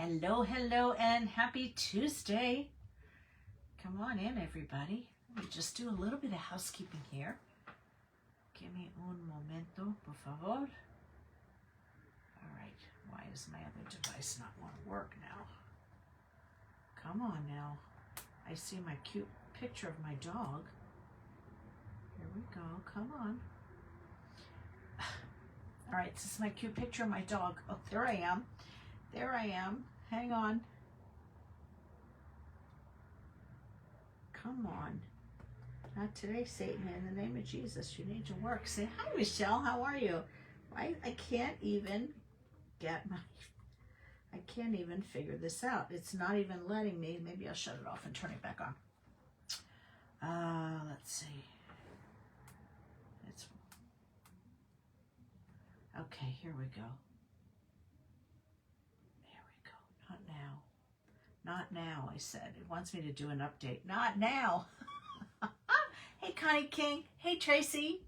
Hello, hello, and happy Tuesday. Come on in, everybody. Let me just do a little bit of housekeeping here. Give me un momento, por favor. All right, why is my other device not want to work now? Come on now. I see my cute picture of my dog. Here we go, come on. All right, this is my cute picture of my dog. Oh, there I am. There I am. Hang on. Come on. Not today, Satan. In the name of Jesus, you need to work. Say, hi, Michelle. How are you? I can't even get my... I can't even figure this out. It's not even letting me. Maybe I'll shut it off and turn it back on. Let's see. It's... Okay, here we go. Not now, I said. It wants me to do an update. Not now. Hey, Connie King. Hey, Tracy.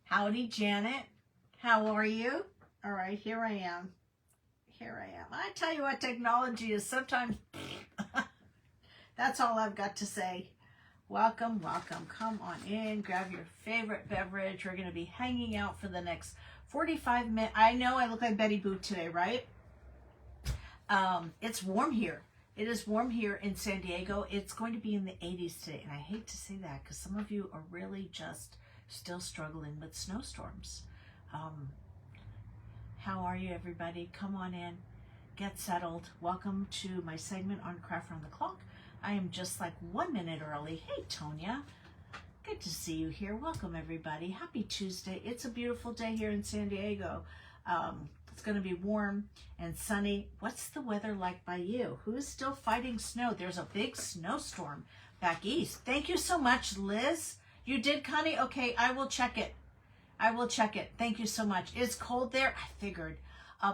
Howdy, Janet. How are you? All right, here I am. Here I am. I tell you what, technology is sometimes... That's all I've got to say. Welcome, welcome. Come on in. Grab your favorite beverage. We're going to be hanging out for the next 45 minutes. I know I look like Betty Boop today, right? It's warm here. It is warm here in San Diego. It's going to be in the 80s today. And I hate to say that because some of you are really just still struggling with snowstorms. How are you, everybody? Come on in. Get settled. Welcome to my segment on Craft Around the Clock. I am just like 1 minute early. Hey, Tonya. Good to see you here. Welcome, everybody. Happy Tuesday. It's a beautiful day here in San Diego. It's going to be warm and sunny. What's the weather like by you? Who's still fighting snow? There's a big snowstorm back east. Thank you so much, Liz. You did, Connie? Okay, I will check it. I will check it. Thank you so much. It's cold there? I figured.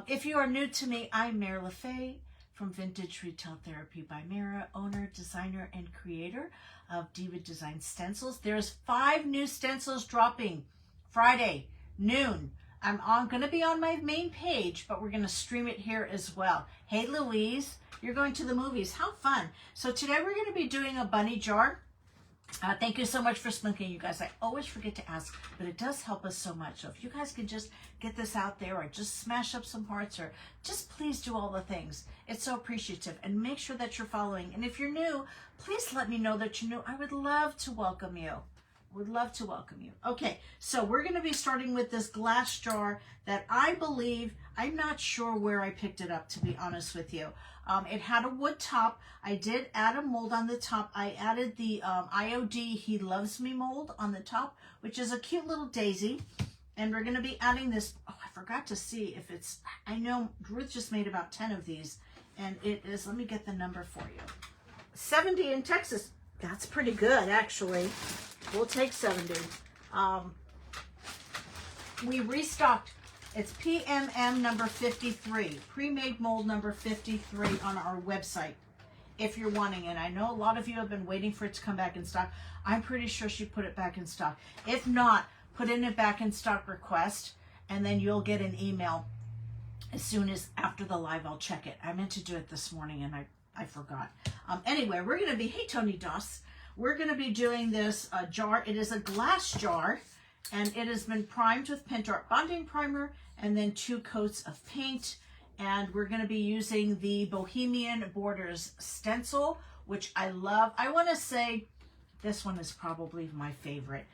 If you are new to me, I'm Mara LaFay from Vintage Retail Therapy by Mara, owner, designer, and creator of Diva Design Stencils. There's 5 new stencils dropping Friday, noon. I'm going to be on my main page, but we're going to stream it here as well. Hey, Louise, you're going to the movies. How fun. So today we're going to be doing a bunny jar. Thank you so much for smoking, you guys. I always forget to ask, but it does help us so much. So if you guys can just get this out there or just smash up some hearts or just please do all the things. It's so appreciative. And make sure that you're following. And if you're new, please let me know that you're new. I would love to welcome you. Would love to welcome you. Okay, so we're going to be starting with this glass jar that I believe, I'm not sure where I picked it up, to be honest with you. It had a wood top. I did add a mold on the top. I added the IOD He Loves Me mold on the top, which is a cute little daisy. And we're going to be adding this. Oh, I forgot to see if it's, I know Ruth just made about 10 of these. And it is, let me get the number for you. 70 in Texas. That's pretty good, actually. We'll take 70. We restocked. It's PMM number 53, pre-made mold number 53 on our website, if you're wanting it. I know a lot of you have been waiting for it to come back in stock. I'm pretty sure she put it back in stock. If not, put in a back in stock request, and then you'll get an email as soon as after the live. I'll check it. I meant to do it this morning, and I forgot. Anyway, we're going to be, hey, Tony Doss. We're going to be doing this jar. It is a glass jar, and it has been primed with Paint Art Bonding Primer, and then 2 coats of paint. And we're going to be using the Bohemian Borders stencil, which I love. I want to say this one is probably my favorite.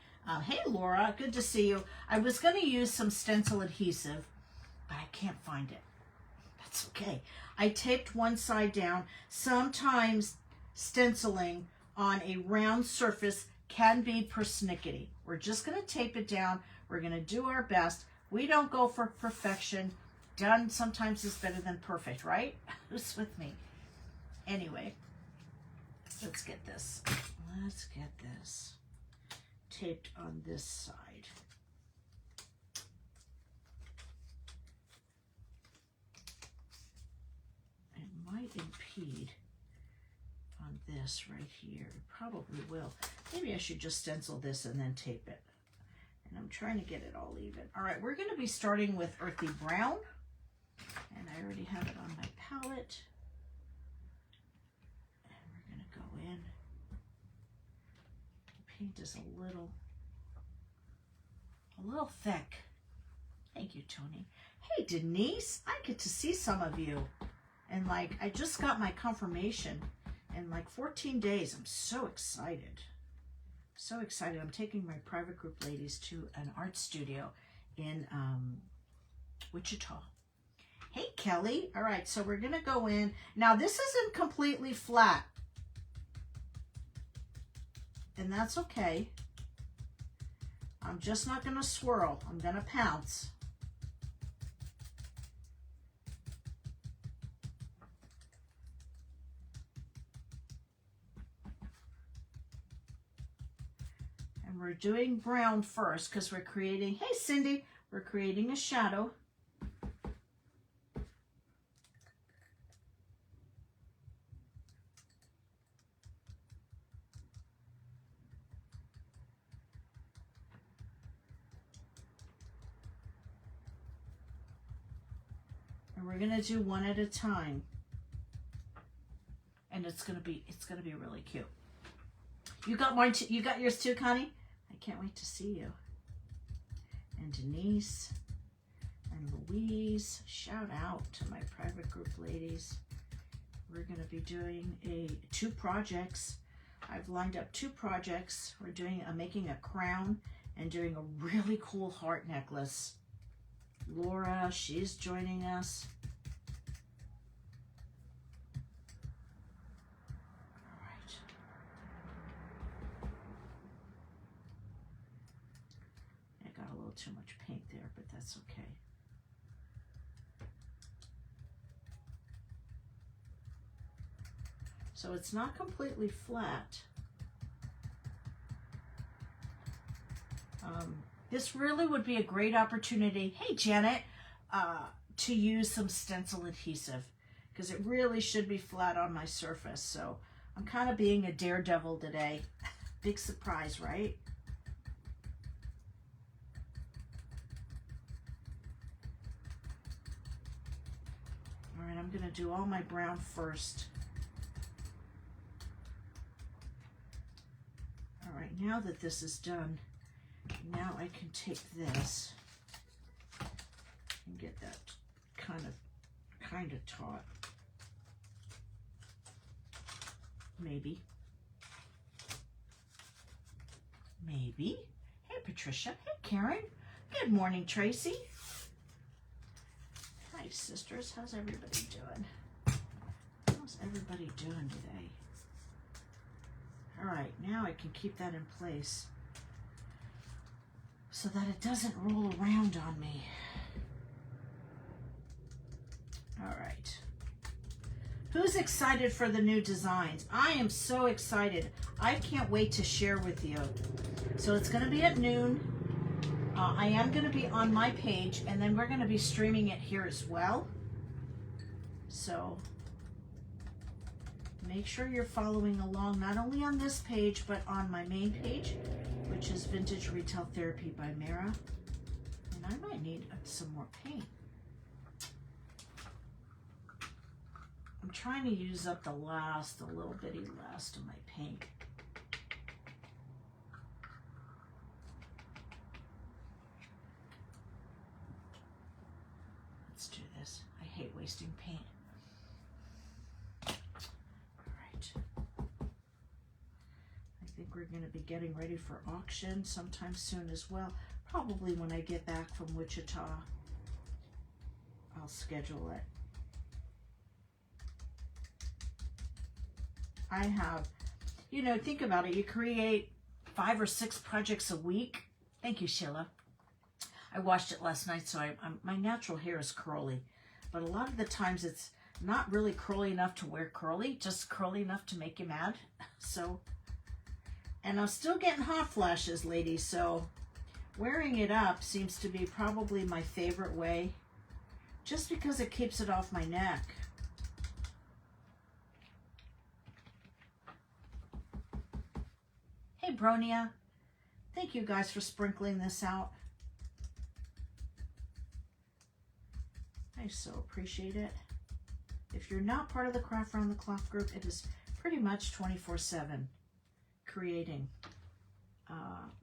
Hey, Laura, good to see you. I was going to use some stencil adhesive, but I can't find it. That's okay. I taped one side down. Sometimes stenciling on a round surface can be persnickety. We're just going to tape it down. We're going to do our best. We don't go for perfection. Done sometimes is better than perfect, right? Who's with me? Anyway, let's get this. Let's get this taped on this side. It might impede on this right here. It probably will. Maybe I should just stencil this and then tape it. And I'm trying to get it all even. All right, we're going to be starting with Earthy Brown. And I already have it on my palette. paint is a little thick. Thank you, Tony. Hey, Denise, I get to see some of you. And like, I just got my confirmation in like 14 days. I'm so excited. So excited. I'm taking my private group ladies to an art studio in Wichita. Hey, Kelly. All right, so we're going to go in. Now, this isn't completely flat. And that's okay. I'm just not going to swirl. I'm going to pounce. And we're doing brown first because we're creating, hey Cindy, we're creating a shadow. And we're going to do one at a time. And it's going to be really cute. You got mine too, you got yours too, Connie? I can't wait to see you. And Denise and Louise, shout out to my private group ladies. We're going to be doing two projects. I've lined up 2 projects. We're doing making a crown and doing a really cool heart necklace. Laura, she's joining us. All right. I got a little too much paint there, but that's okay. So it's not completely flat. This really would be a great opportunity, hey Janet, to use some stencil adhesive because it really should be flat on my surface. So I'm kind of being a daredevil today. Big surprise, right? All right, I'm going to do all my brown first. All right, now that this is done, now I can take this and get that kind of taut. Maybe. Maybe. Hey, Patricia. Hey, Karen. Good morning, Tracy. Hi, sisters. How's everybody doing? How's everybody doing today? All right, now I can keep that in place so that it doesn't roll around on me. All right. Who's excited for the new designs? I am so excited. I can't wait to share with you. So it's going to be at noon. I am going to be on my page, and then we're going to be streaming it here as well. So make sure you're following along, not only on this page, but on my main page, which is Vintage Retail Therapy by Mara. And I might need some more paint. I'm trying to use up the little bitty last of my paint. Let's do this. I hate wasting paint. All right. I think we're going to be getting ready for auction sometime soon as well. Probably when I get back from Wichita, I'll schedule it. I have, think about it. You create 5 or 6 projects a week. Thank you, Sheila. I washed it last night, so my natural hair is curly. But a lot of the times it's not really curly enough to wear curly, just curly enough to make you mad. So, and I'm still getting hot flashes, ladies. So wearing it up seems to be probably my favorite way, just because it keeps it off my neck. Hey, Bronia. Thank you guys for sprinkling this out. I so appreciate it. If you're not part of the Craft Round the Clock group, it is pretty much 24/7 creating.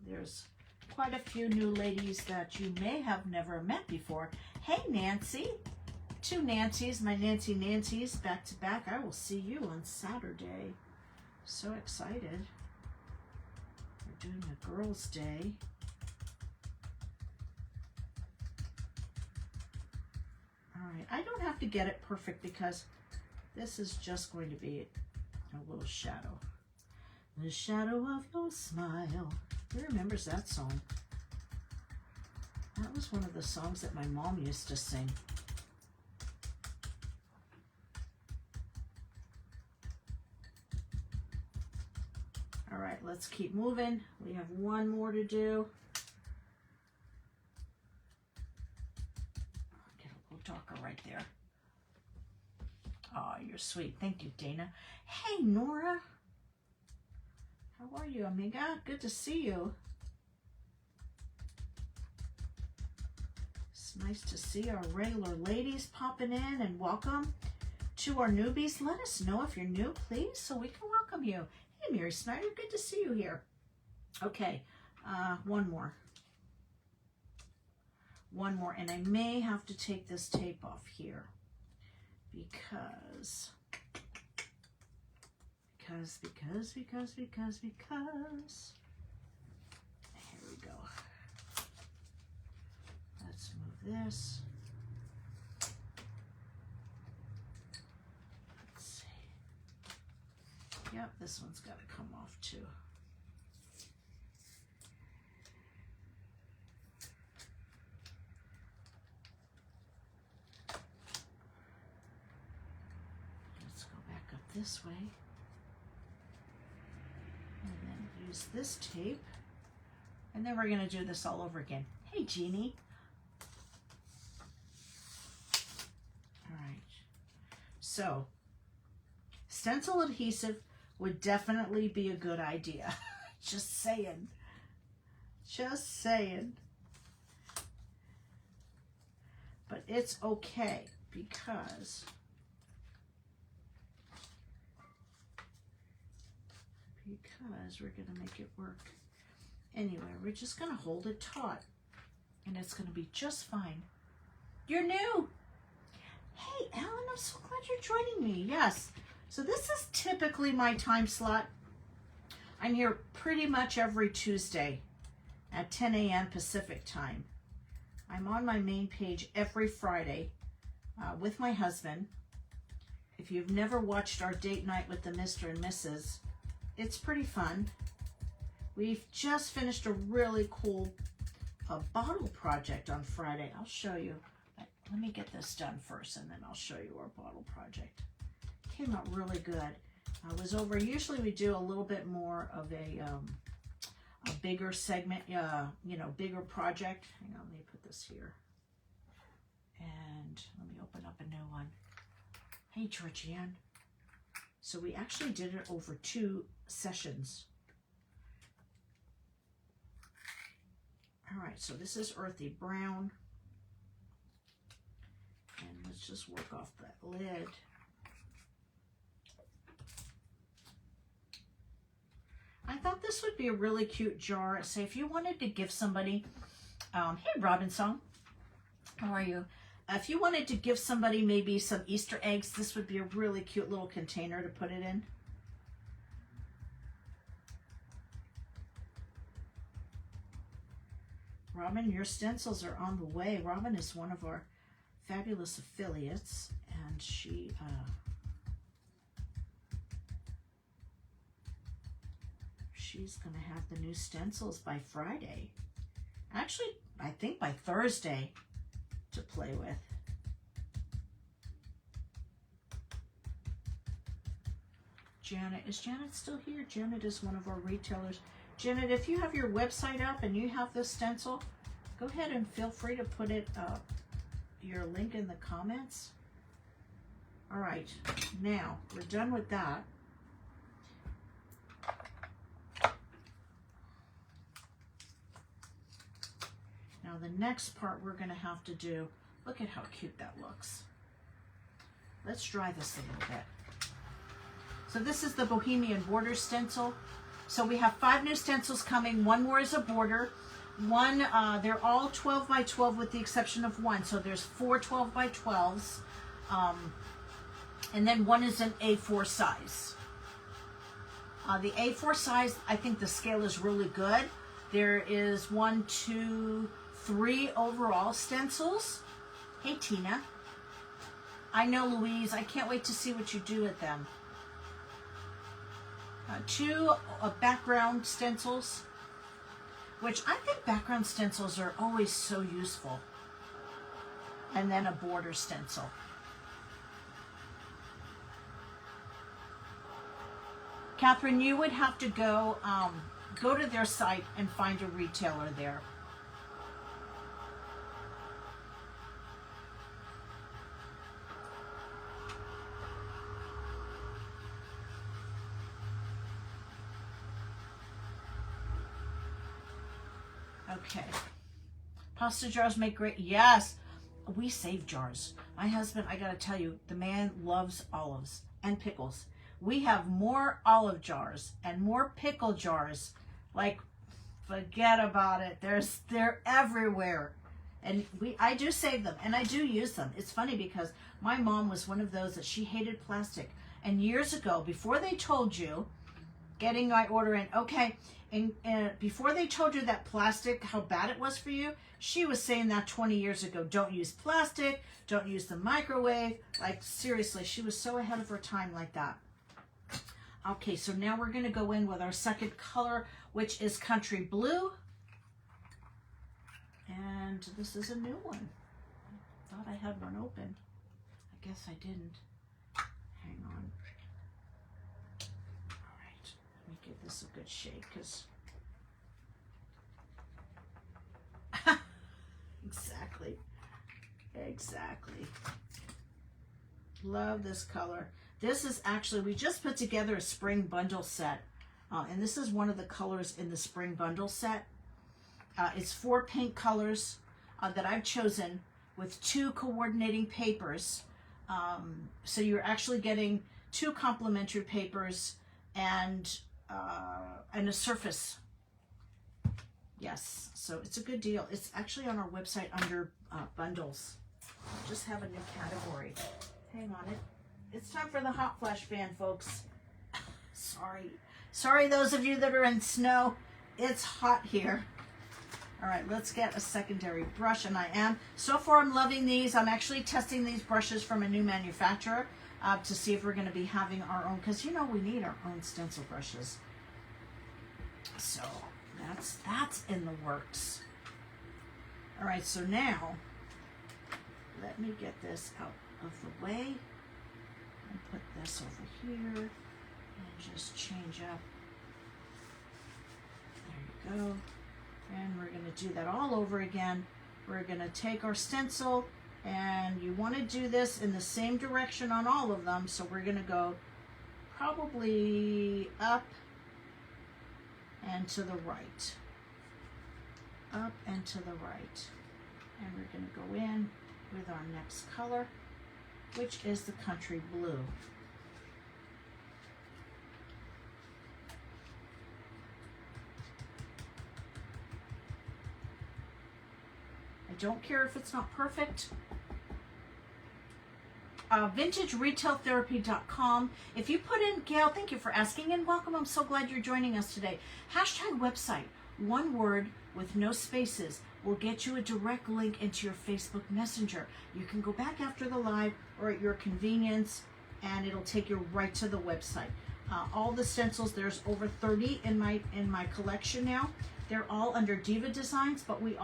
There's quite a few new ladies that you may have never met before. Hey, Nancy. Two Nancys, my Nancys back to back. I will see you on Saturday. So excited. We're doing a girls' day. All right, I don't have to get it perfect because this is just going to be a little shadow. The shadow of your smile. Who remembers that song? That was one of the songs that my mom used to sing. All right, let's keep moving. We have one more to do. Get a little darker right there. Oh, you're sweet. Thank you, Dana. Hey, Nora. How are you, amiga? Good to see you. It's nice to see our regular ladies popping in, and welcome to our newbies. Let us know if you're new, please, so we can welcome you. Hey, Mary Snyder, good to see you here. Okay, one more. One more, and I may have to take this tape off here because here we go. Let's move this. Let's see. Yep, this one's got to come off too. Let's go back up this way. And then use this tape. And then we're going to do this all over again. Hey, Jeannie. All right. So, stencil adhesive would definitely be a good idea. Just saying. Just saying. But it's okay because we're going to make it work. Anyway, we're just going to hold it taut and it's going to be just fine. You're new. Hey, Ellen, I'm so glad you're joining me. Yes. So this is typically my time slot. I'm here pretty much every Tuesday at 10 a.m. Pacific time. I'm on my main page every Friday with my husband. If you've never watched our date night with the Mr. and Mrs., it's pretty fun. We've just finished a really cool bottle project on Friday. I'll show you. Let me get this done first and then I'll show you our bottle project. Came out really good. I was over, usually we do a little bit more of a bigger segment, you know, bigger project. Hang on, let me put this here. And let me open up a new one. Hey, Georgianne. So we actually did it over 2 sessions. All right, so this is earthy brown. And let's just work off that lid. I thought this would be a really cute jar. Say if you wanted to give somebody, hey Robin Song, how are you? If you wanted to give somebody maybe some Easter eggs, this would be a really cute little container to put it in. Robin, your stencils are on the way. Robin is one of our fabulous affiliates, and she's going to have the new stencils by Friday. Actually, I think by Thursday to play with. Janet, is Janet still here? Janet is one of our retailers. Janet, if you have your website up and you have this stencil, go ahead and feel free to put it your link in the comments. All right, now we're done with that. Now the next part we're going to have to do, look at how cute that looks. Let's dry this a little bit. So this is the Bohemian Border stencil. So we have 5 new stencils coming. 1 more is a border. One, they're all 12 by 12 with the exception of 1. So there's 4 12 by 12s. And then 1 is an A4 size. The A4 size, I think the scale is really good. There is 1, 2, 3 overall stencils. Hey, Tina. I know, Louise. I can't wait to see what you do with them. 2 background stencils, which I think background stencils are always so useful. And then a border stencil. Catherine, you would have to go to their site and find a retailer there. Okay. Pasta jars make great. Yes, we save jars. My husband, I gotta tell you, the man loves olives and pickles. We have more olive jars and more pickle jars. Like, forget about it. They're everywhere. And I do save them and I do use them. It's funny because my mom was one of those that she hated plastic. And years ago, before they told you, getting my order in, okay, and before they told you that plastic, how bad it was for you, she was saying that 20 years ago. Don't use plastic, don't use the microwave. Like, seriously, she was so ahead of her time like that. Okay, so now we're going to go in with our second color, which is Country Blue. And this is a new one. I thought I had one open. I guess I didn't. Hang on. All right, let me give this a good shake, because... Exactly. Love this color. This is actually, we just put together a spring bundle set. And this is one of the colors in the spring bundle set. It's 4 paint colors that I've chosen with 2 coordinating papers. So you're actually getting 2 complementary papers and a surface. Yes, so it's a good deal. It's actually on our website under bundles. I just have a new category. Hang on, it's time for the hot flash fan, folks. Sorry those of you that are in snow. It's hot here. All right, let's get a secondary brush, and I am. So far, I'm loving these. I'm actually testing these brushes from a new manufacturer to see if we're going to be having our own, because you know we need our own stencil brushes. So that's in the works. All right, so now let me get this out of the way and put this over here and just change up. There you go. And we're going to do that all over again. We're going to take our stencil, and you want to do this in the same direction on all of them. So we're going to go probably up and to the right. Up and to the right. And we're going to go in with our next color, which is the Country Blue. I don't care if it's not perfect. VintageRetailTherapy.com. If you put in, Gail, thank you for asking and welcome. I'm so glad you're joining us today. Hashtag website, one word with no spaces, will get you a direct link into your Facebook Messenger. You can go back after the live or at your convenience, and it'll take you right to the website. All the stencils, there's over 30 in my collection now. They're all under Diva Designs, but we're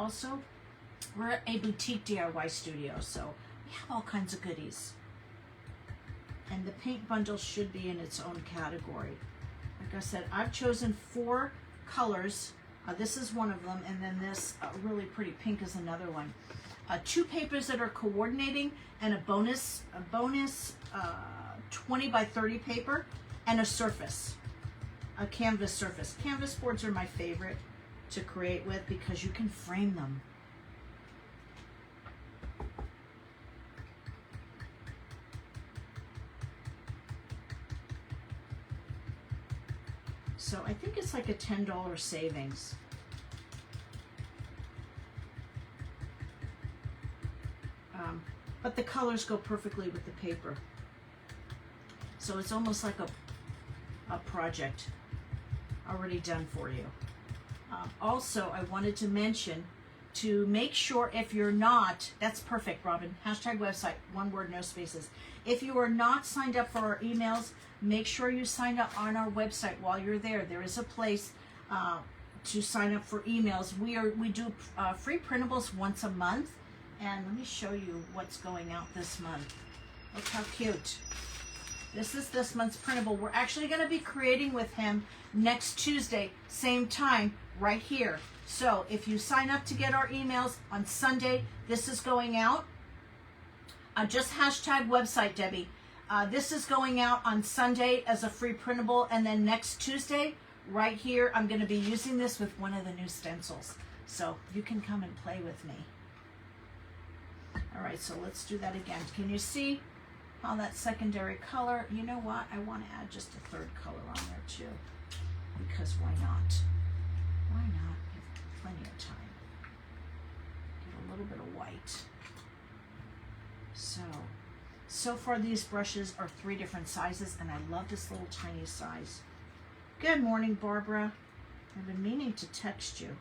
a boutique DIY studio, so we have all kinds of goodies. And the paint bundle should be in its own category. Like I said, I've chosen 4 colors. This is one of them, and then this really pretty pink is another one. 2 papers that are coordinating, and a bonus 20 by 30 paper, and a surface, a canvas surface. Canvas boards are my favorite to create with because you can frame them. So I think it's like a $10 savings. But the colors go perfectly with the paper. So it's almost like a project already done for you. Also, I wanted to mention to make sure if you're not, that's perfect, Robin, hashtag website, one word, no spaces. If you are not signed up for our emails, make sure you sign up on our website while you're there. There is a place to sign up for emails. We do free printables once a month. And let me show you what's going out this month. Look how cute. This is this month's printable. We're actually going to be creating with him next Tuesday, same time, right here. So if you sign up to get our emails on Sunday, this is going out. Just hashtag website, Debbie. This is going out on Sunday as a free printable. And then next Tuesday, right here, I'm going to be using this with one of the new stencils. So you can come and play with me. All right, so let's do that again. Can you see how that secondary color, you know what? I want to add just a third color on there too, because why not? Why not? Give plenty of time. Get a little bit of white. So far these brushes are 3 different sizes, and I love this little tiny size. Good morning, Barbara. I've been meaning to text you.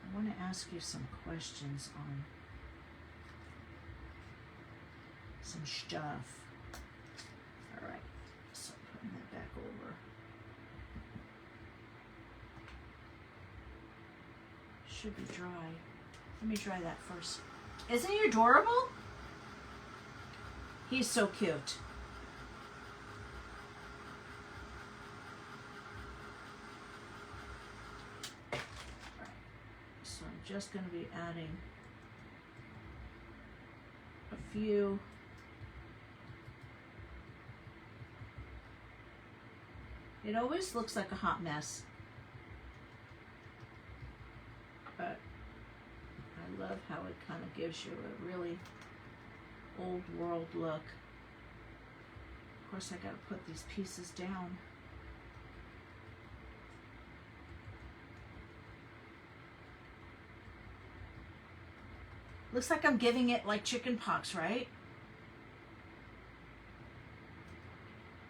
I want to ask you some questions on some stuff. All right, so putting that back over. Should be dry. Let me dry that first. Isn't he adorable? He's so cute. All right, so I'm just going to be adding a few. It always looks like a hot mess, but I love how it kind of gives you a really old world look. Of course, I got to put these pieces down. Looks like I'm giving it like chicken pox, right?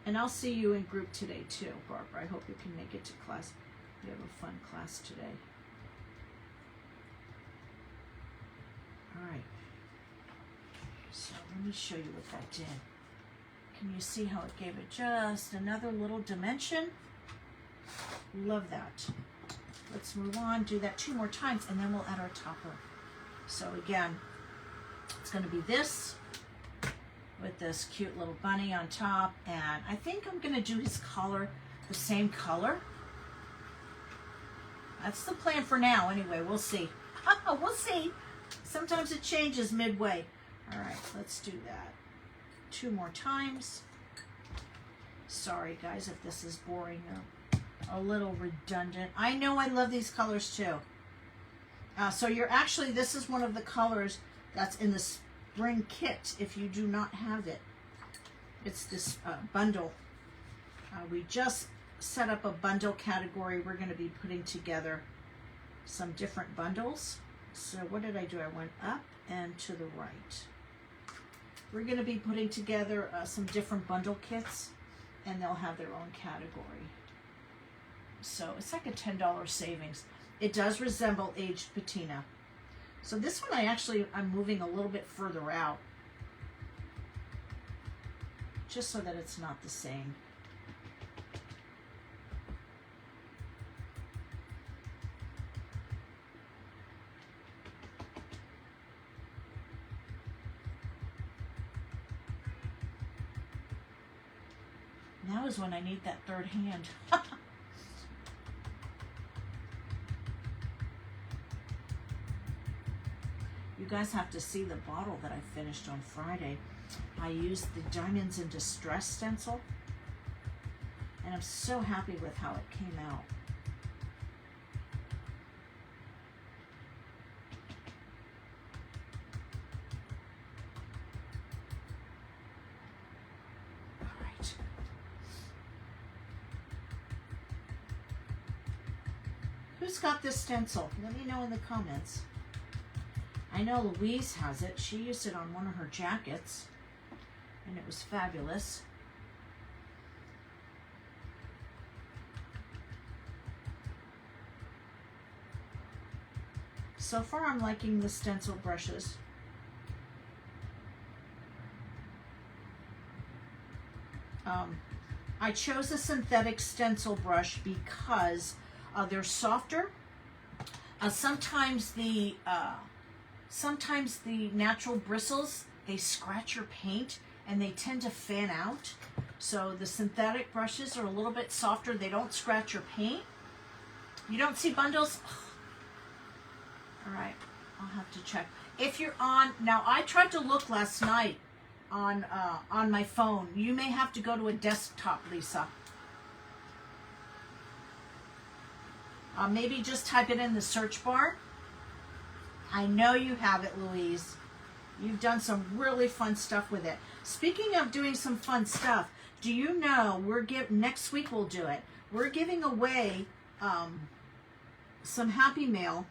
And I'll see you in group today too, Barbara. I hope you can make it to class. We have a fun class today. All right. So let me show you what that did. Can you see how it gave it just another little dimension? Love that. Let's move on, do that 2 more times, and then we'll add our topper. So again, it's going to be this with this cute little bunny on top, and I think I'm going to do his collar the same color. That's the plan for now anyway. We'll see. We'll see. Sometimes it changes midway. All right, let's do that 2 more times. Sorry guys if this is boring or a little redundant. I know I love these colors too. So you're actually, this is one of the colors that's in the spring kit if you do not have it. It's this bundle. We just set up a bundle category. We're going to be putting together some different bundles. So what did I do? I went up and to the right. We're going to be putting together some different bundle kits, and they'll have their own category. So it's like a $10 savings. It does resemble aged patina. So this one I'm moving a little bit further out, just so that it's not the same. Now is when I need that third hand. You guys have to see the bottle that I finished on Friday. I used the Diamonds in Distress stencil, and I'm so happy with how it came out. All right. Who's got this stencil? Let me know in the comments. I know Louise has it. She used it on one of her jackets, and it was fabulous. So far, I'm liking the stencil brushes. I chose a synthetic stencil brush because they're softer. Sometimes the natural bristles, they scratch your paint and they tend to fan out. So the synthetic brushes are a little bit softer. They don't scratch your paint. You don't see bundles? All right, I'll have to check. If you're on, now I tried to look last night on my phone. You may have to go to a desktop, Lisa. Maybe just type it in the search bar. I know you have it, Louise. You've done some really fun stuff with it. Speaking of doing some fun stuff, do you know next week we'll do it. We're giving away some Happy Mail,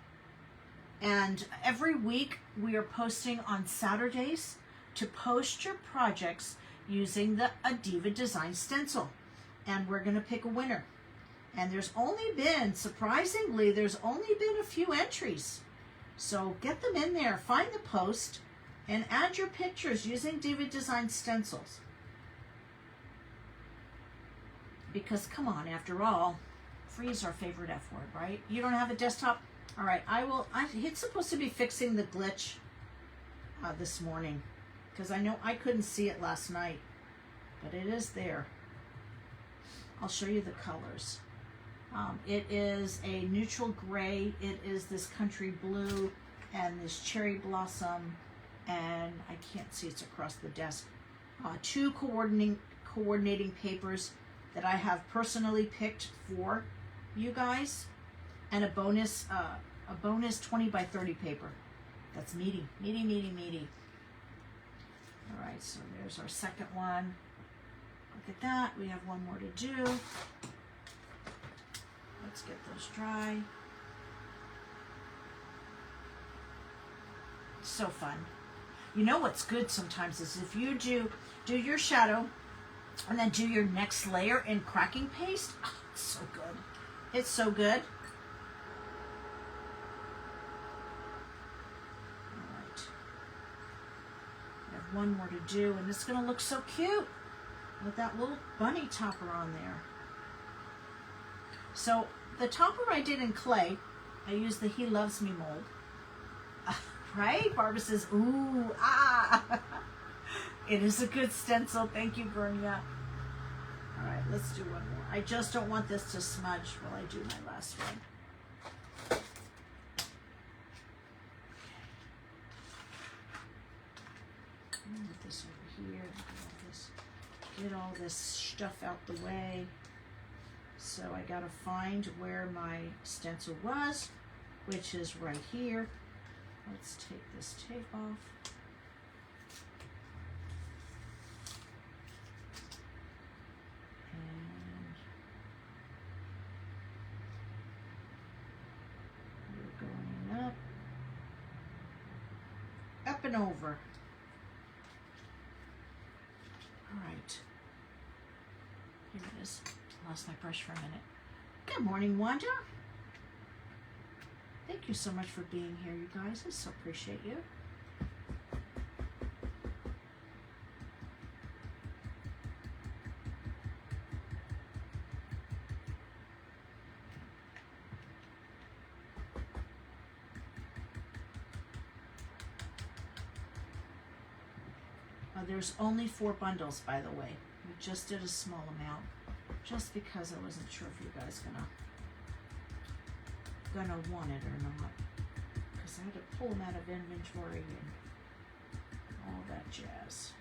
and every week we are posting on Saturdays to post your projects using the Diva Design Stencil, and we're going to pick a winner. And surprisingly, there's only been a few entries. So get them in there, find the post, and add your pictures using Diva Design Stencils. Because come on, after all, free is our favorite F word, right? You don't have a desktop? All right, it's supposed to be fixing the glitch this morning, because I know I couldn't see it last night, but it is there. I'll show you the colors. It is a neutral gray, it is this country blue, and this cherry blossom, and I can't see, it's across the desk. Two coordinating papers that I have personally picked for you guys, and a bonus 20 by 30 paper. That's meaty. All right, so there's our second one. Look at that, we have one more to do. Let's get those dry. So fun. You know what's good sometimes is if you do your shadow and then do your next layer in cracking paste. Oh, it's so good. It's so good. All right. We have one more to do, and it's going to look so cute with that little bunny topper on there. So the topper I did in clay, I used the He Loves Me mold. Right? Barbara says, ooh, ah. It is a good stencil. Thank you, Bernia. All right, let's do one more. I just don't want this to smudge while I do my last one. Move this over here. Get all this stuff out the way. So I gotta find where my stencil was, which is right here. Let's take this tape off. And we're going up and over. All right, here it is. Lost my brush for a minute. Good morning, Wanda. Thank you so much for being here, you guys. I so appreciate you. There's only 4 bundles, by the way. We just did a small amount, just because I wasn't sure if you guys gonna want it or not, because I had to pull them out of inventory and all that jazz.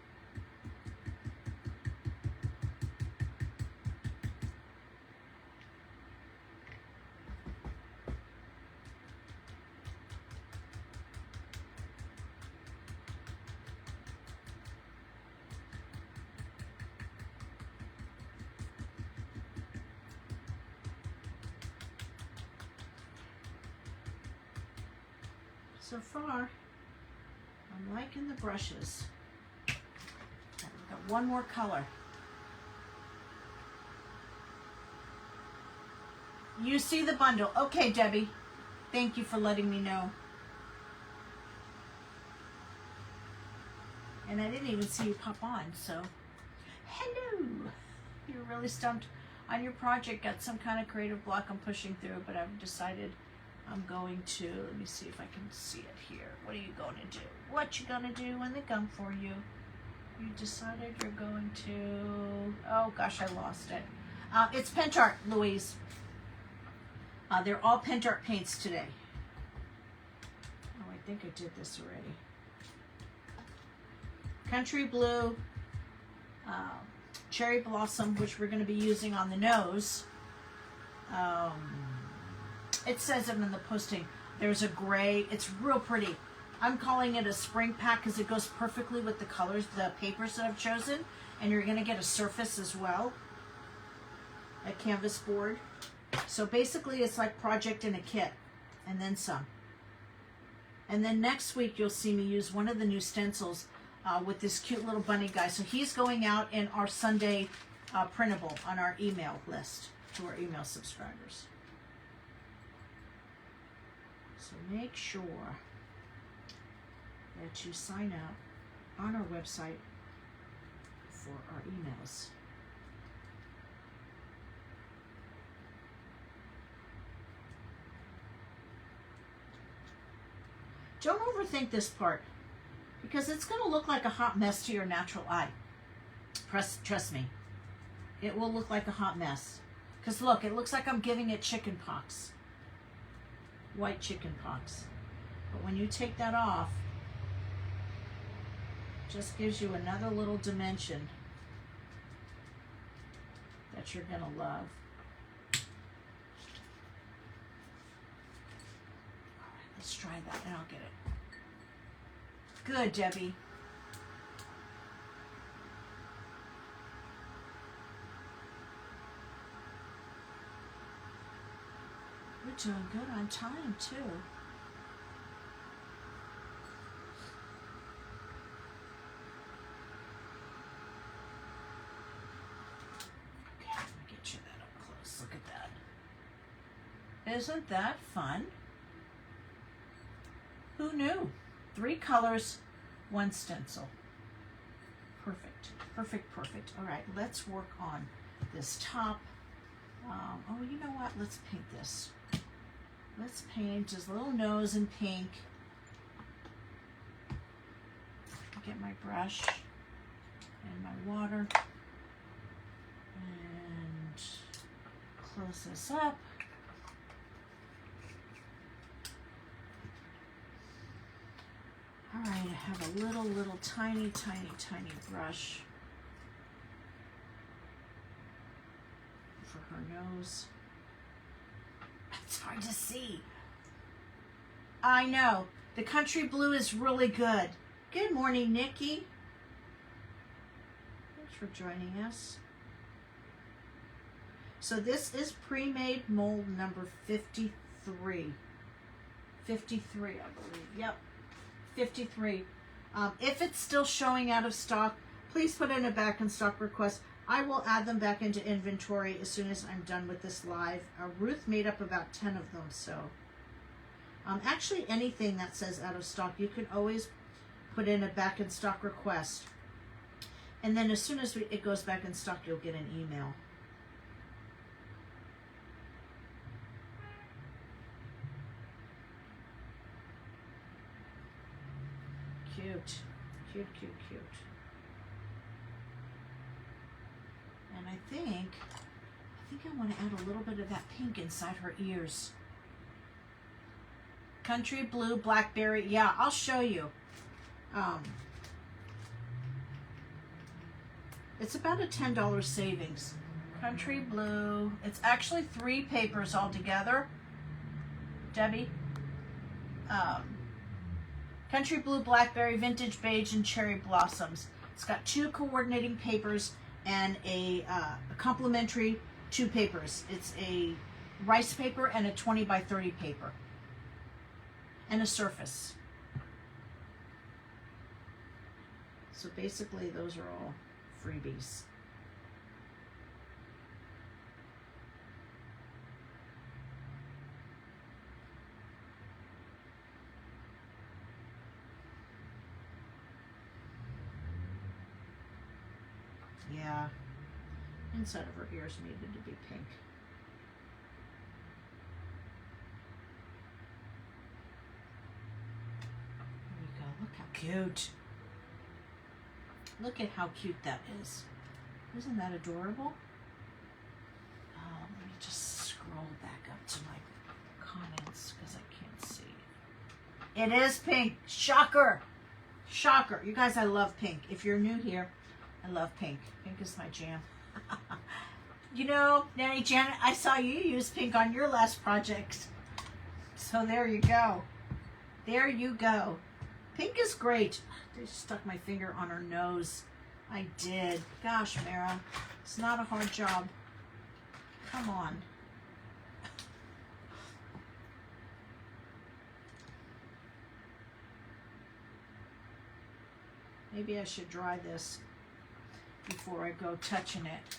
So far, I'm liking the brushes. Okay, we've got one more color. You see the bundle. Okay, Debbie. Thank you for letting me know. And I didn't even see you pop on, so hello. You're really stumped on your project. Got some kind of creative block I'm pushing through, but I've decided I'm going to, let me see if I can see it here. What are you going to do? What you gonna do when they come for you? You decided you're going to, oh gosh, I lost it. It's Pent Art, Louise. They're all Pent Art paints today. Oh, I think I did this already. Country Blue, Cherry Blossom, which we're going to be using on the nose. It says it in the posting. There's a gray. It's real pretty. I'm calling it a spring pack because it goes perfectly with the colors, the papers that I've chosen. And you're going to get a surface as well, a canvas board. So basically it's like project in a kit and then some. And then next week you'll see me use one of the new stencils with this cute little bunny guy. So he's going out in our Sunday printable on our email list to our email subscribers. So make sure that you sign up on our website for our emails. Don't overthink this part because it's going to look like a hot mess to your natural eye. Trust me. It will look like a hot mess. Because look, it looks like I'm giving it chicken pox. White chicken pox. But when you take that off, it just gives you another little dimension that you're going to love. Let's try that and I'll get it. Good, Debbie. We're doing good on time, too. Okay, let me get you that up close. Look at that. Isn't that fun? Who knew? 3 colors, 1 stencil. Perfect, perfect, perfect. All right, let's work on this top. Oh, you know what? Let's paint this. Let's paint his little nose in pink. Get my brush and my water and close this up. All right, I have a little tiny brush for her nose. It's hard to see. I know. The country blue is really good. Good morning, Nikki. Thanks for joining us. So this is pre-made mold number 53. 53, I believe. Yep. 53. If it's still showing out of stock, please put in a back in stock request. I will add them back into inventory as soon as I'm done with this live. Ruth made up about 10 of them, so actually anything that says out of stock, you can always put in a back in stock request. And then as soon as it goes back in stock, you'll get an email. Cute, cute, cute, cute. And I think I want to add a little bit of that pink inside her ears. Country blue, blackberry. Yeah, I'll show you. It's about a $10 savings. Country blue. It's actually 3 papers altogether. Debbie. Country blue, blackberry, vintage beige, and cherry blossoms. It's got 2 coordinating papers and a complimentary 2 papers. It's a rice paper and a 20 by 30 paper. and a surface. So basically those are all freebies. Yeah, inside of her ears needed to be pink. There you go. Look how cute. Look at how cute that is. Isn't that adorable? Oh, let me just scroll back up to my comments because I can't see. It is pink. Shocker. Shocker. You guys, I love pink. If you're new here, I love pink. Pink is my jam. You know, Nanny Janet, I saw you use pink on your last project. So there you go. There you go. Pink is great. I just stuck my finger on her nose. I did. Gosh, Mara, it's not a hard job. Come on. Maybe I should dry this before I go touching it.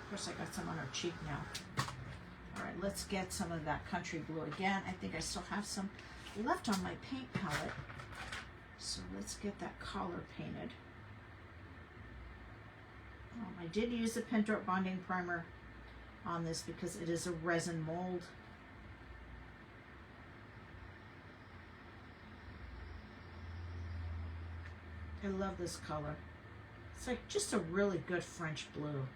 Of course, I got some on her cheek now. All right, let's get some of that country blue again. I think I still have some left on my paint palette. So let's get that collar painted. I did use the Pinterest bonding primer on this because it is a resin mold. I love this color. It's like just a really good French blue.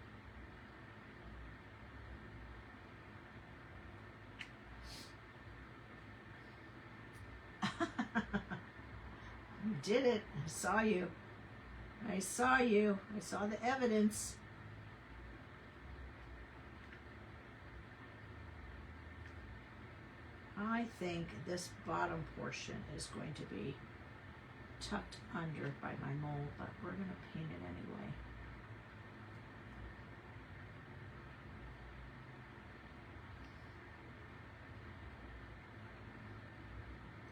You did it. I saw you. I saw you. I saw the evidence. I think this bottom portion is going to be tucked under by my mold, but we're going to paint it anyway.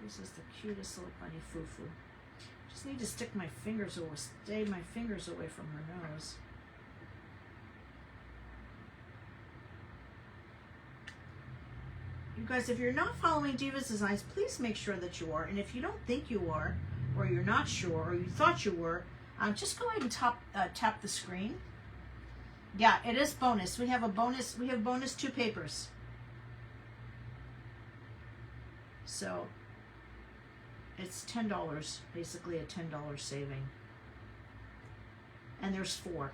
This is the cutest little bunny foo-foo. Just need to stick my fingers away, stay my fingers away from her nose. You guys, if you're not following Diva's Designs, please make sure that you are. And if you don't think you are, or you're not sure, or you thought you were, just go ahead and tap the screen. Yeah, it is bonus. We have a bonus. We have bonus 2 papers. So it's $10, basically a $10 saving. And there's 4,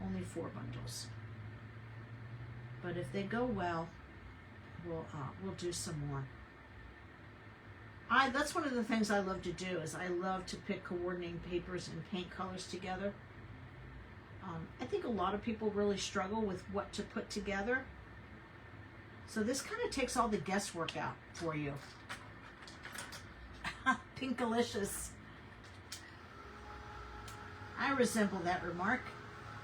only 4 bundles. But if they go well, we'll do some more. That's one of the things I love to do, is I love to pick coordinating papers and paint colors together. I think a lot of people really struggle with what to put together. So this kind of takes all the guesswork out for you. Pinkalicious. I resemble that remark.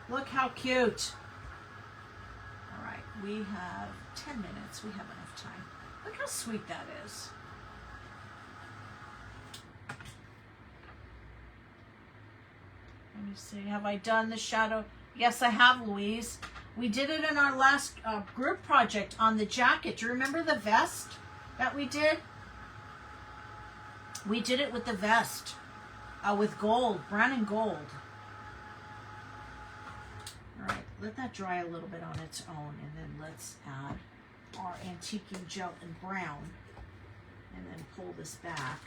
Look how cute. All right, we have 10 minutes. We have enough time. Look how sweet that is. Let me see, have I done the shadow? Yes, I have, Louise. We did it in our last group project on the jacket. Do you remember the vest that we did? We did it with the vest, with gold, brown and gold. All right, let that dry a little bit on its own, and then let's add our antiquing gel in brown, and then pull this back.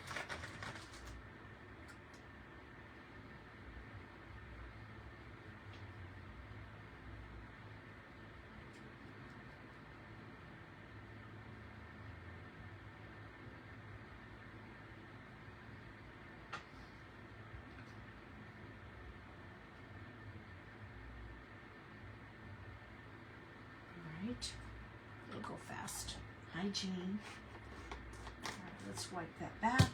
It'll go fast. Hygiene. All right, let's wipe that back.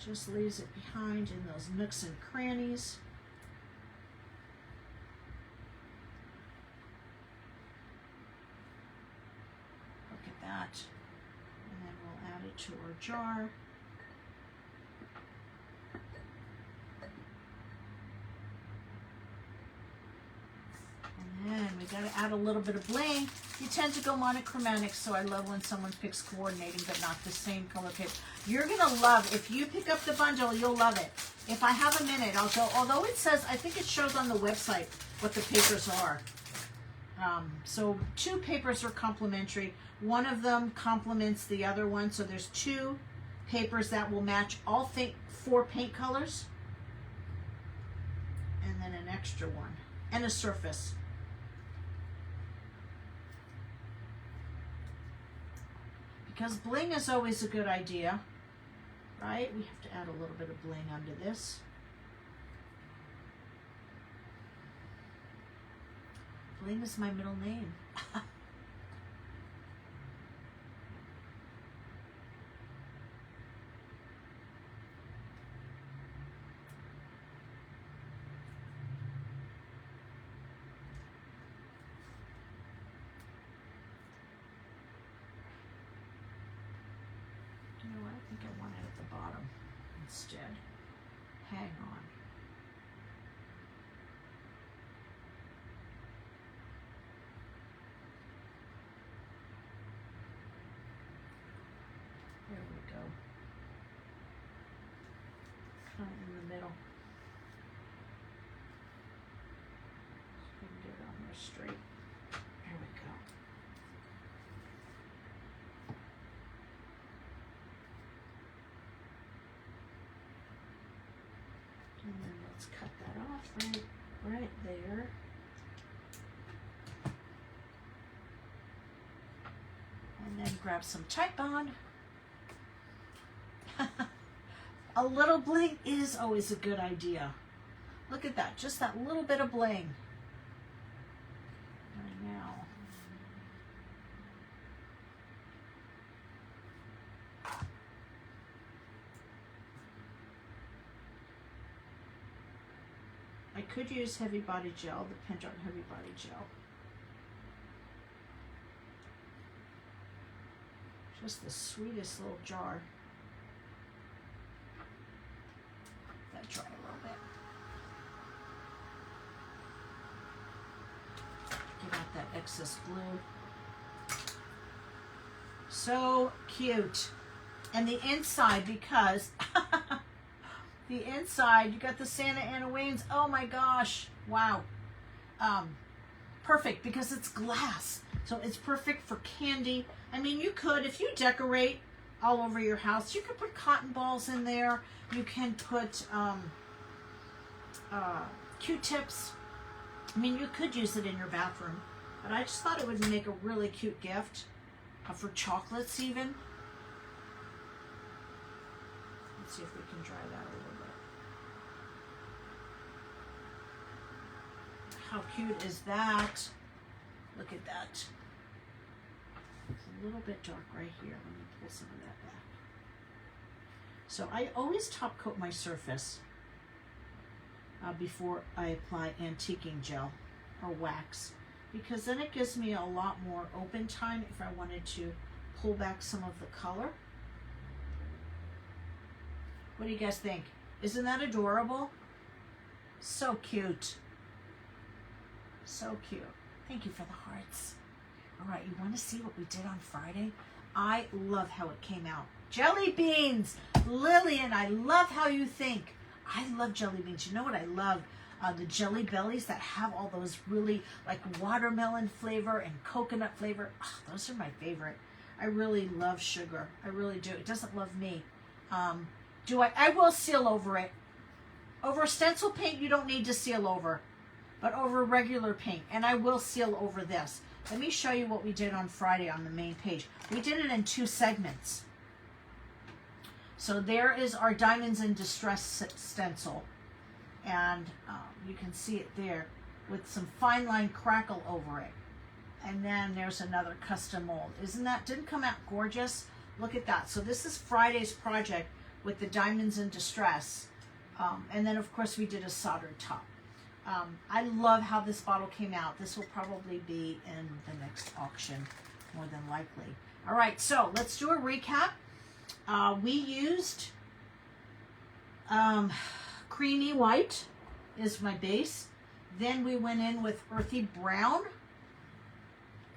Just leaves it behind in those nooks and crannies. Look at that. And then we'll add it to our jar. And then we got to add a little bit of bling. You tend to go monochromatic, so I love when someone picks coordinating but not the same color paper. You're going to love, if you pick up the bundle, you'll love it. If I have a minute, I'll go, although it says, I think it shows on the website what the papers are. So 2 papers are complementary. One of them complements the other one, so there's 2 papers that will match all 4 paint colors. And then an extra one, and a surface. Because bling is always a good idea, right? We have to add a little bit of bling under this. Bling is my middle name. I think I want it at the bottom instead. Hang on. There we go. Kind of in the middle. So we can get it on there straight. There we go. And then let's cut that off right there. And then grab some Type Bond. A little bling is always a good idea. Look at that, just that little bit of bling. Right now. I could use heavy body gel, the Pent Art heavy body gel. Just the sweetest little jar. Let that dry a little bit. Get out that excess glue. So cute. And the inside, because the inside, you got the Santa Ana wings. Oh my gosh. Wow. Perfect, because it's glass. So it's perfect for candy. I mean, you could, if you decorate all over your house, you could put cotton balls in there. You can put Q-tips. I mean, you could use it in your bathroom. But I just thought it would make a really cute gift for chocolates even. Let's see if we can dry that a little bit. How cute is that? Look at that. It's a little bit dark right here. Let me pull some of that back. So I always top coat my surface before I apply antiquing gel or wax, because then it gives me a lot more open time if I wanted to pull back some of the color. What do you guys think? Isn't that adorable? So cute. So cute. Thank you for the hearts. All right, you want to see what we did on Friday? I love how it came out. Jelly beans! Lillian, I love how you think. I love jelly beans. You know what I love? The Jelly Bellies that have all those really like watermelon flavor and coconut flavor. Oh, those are my favorite. I really love sugar. I really do. It doesn't love me. I will seal over it. Over stencil paint, you don't need to seal over, but over regular paint, and I will seal over this. Let me show you what we did on Friday on the main page. We did it in 2 segments. So there is our Diamonds in Distress stencil, and you can see it there with some fine line crackle over it. And then there's another custom mold. Didn't come out gorgeous? Look at that. So this is Friday's project. with the Diamonds in Distress. And then, of course, we did a soldered top. I love how this bottle came out. This will probably be in the next auction, more than likely. All right, so let's do a recap. We used creamy white is my base. Then we went in with earthy brown.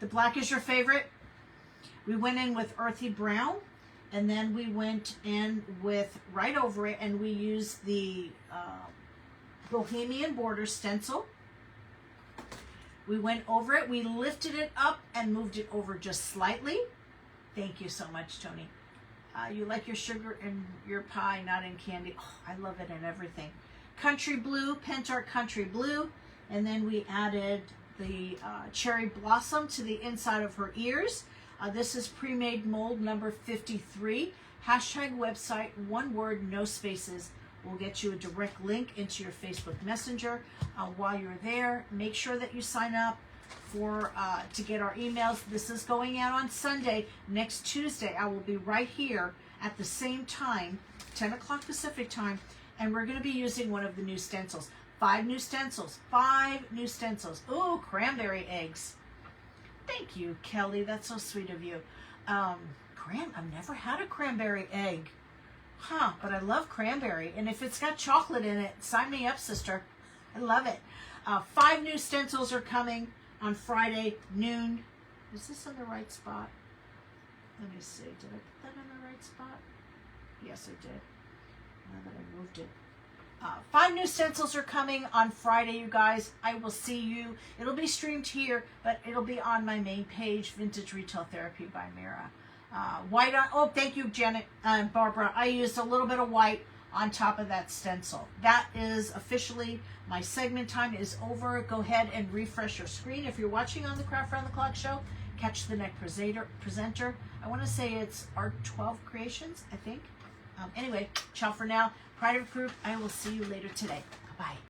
The black is your favorite. We went in with earthy brown. And then we went in with, right over it, and we used the Bohemian Border Stencil. We went over it. We lifted it up and moved it over just slightly. Thank you so much, Tony. You like your sugar in your pie, not in candy. Oh, I love it in everything. Country Blue, Pentart Country Blue. And then we added the Cherry Blossom to the inside of her ears. This is pre-made mold number 53. Hashtag website, one word, no spaces. We'll get you a direct link into your Facebook Messenger. While you're there, make sure that you sign up for to get our emails. This is going out on Sunday. Next Tuesday, I will be right here at the same time, 10 o'clock Pacific time, and we're going to be using one of the new stencils. 5 new stencils. 5 new stencils. Ooh, cranberry eggs. Thank you, Kelly. That's so sweet of you. I've never had a cranberry egg. Huh, but I love cranberry. And if it's got chocolate in it, sign me up, sister. I love it. 5 new stencils are coming on Friday, noon. Is this in the right spot? Let me see. Did I put that in the right spot? Yes, I did. Now that I moved it. 5 new stencils are coming on Friday, you guys. I will see you. It'll be streamed here, but it'll be on my main page, Vintage Retail Therapy by Mira. White on, oh, thank you, Janet and Barbara. I used a little bit of white on top of that stencil. That is officially, my segment time is over. Go ahead and refresh your screen. If you're watching on the Craft Round the Clock show, catch the next presenter. I want to say it's R12 Creations, I think. Anyway, ciao for now. Pride of Group, I will see you later today. Bye-bye.